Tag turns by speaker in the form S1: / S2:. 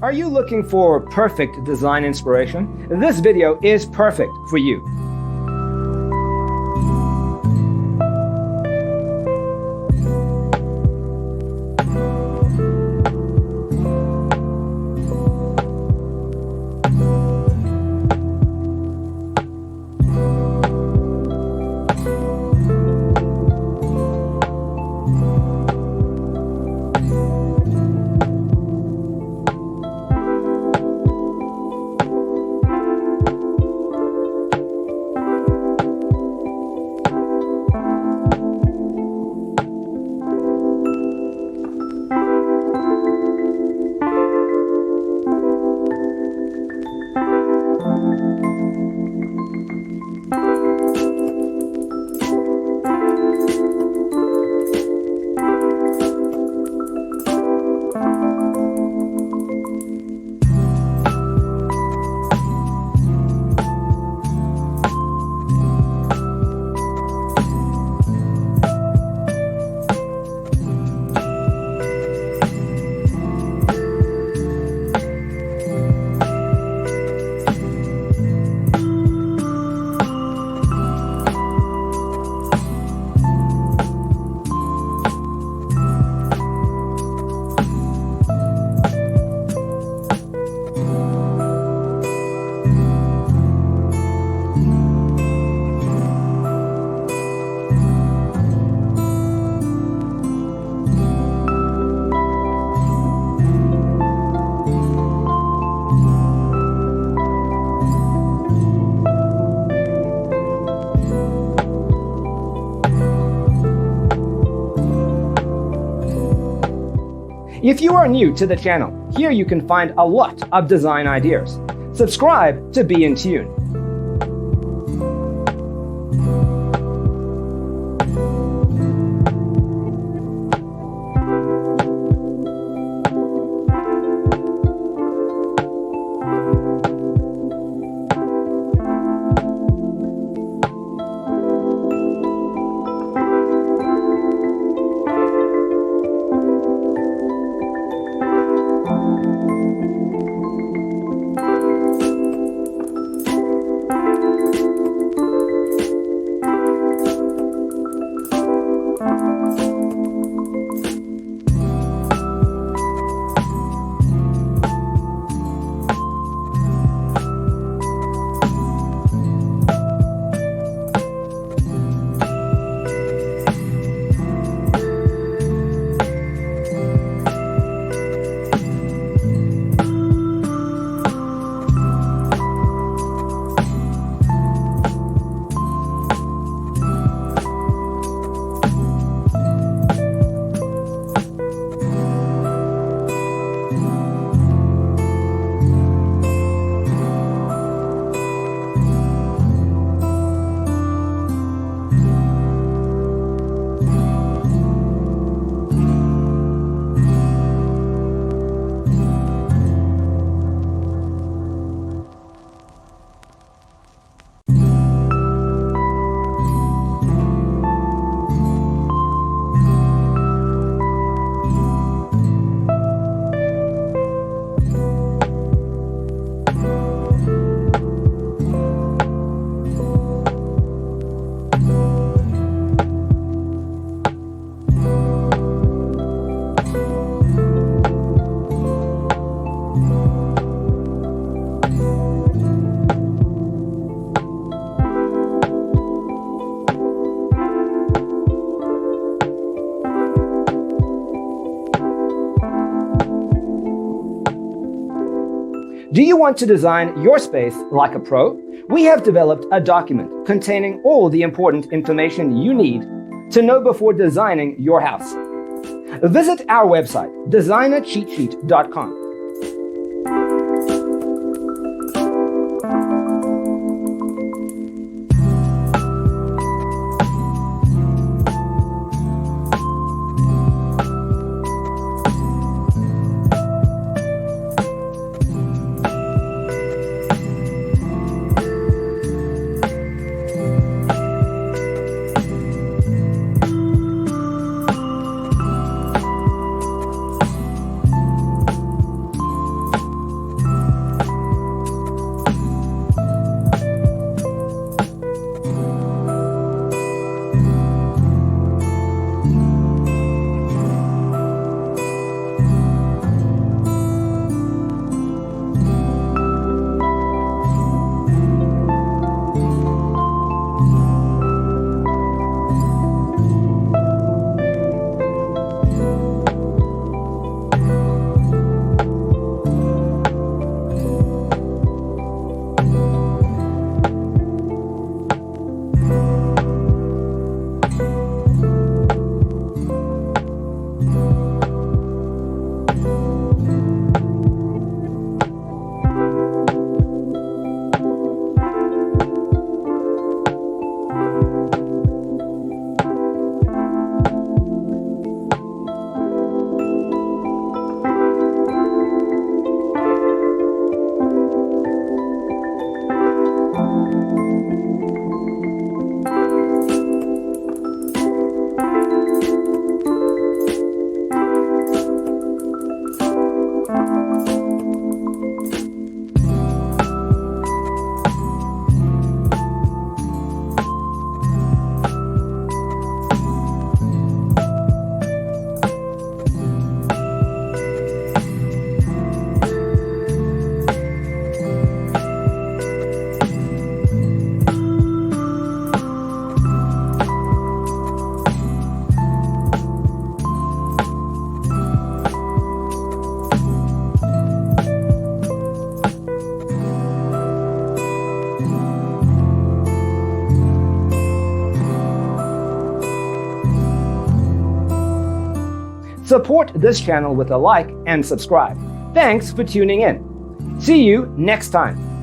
S1: Are you looking for perfect design inspiration? This video is perfect for you. If you are new to the channel, here you can find a lot of design ideas. Subscribe to be in tune. Do you want to design your space like a pro? We have developed a document containing all the important information you need to know before designing your house. Visit our website, designercheatsheet.com. Support this channel with a like and subscribe. Thanks for tuning in. See you next time.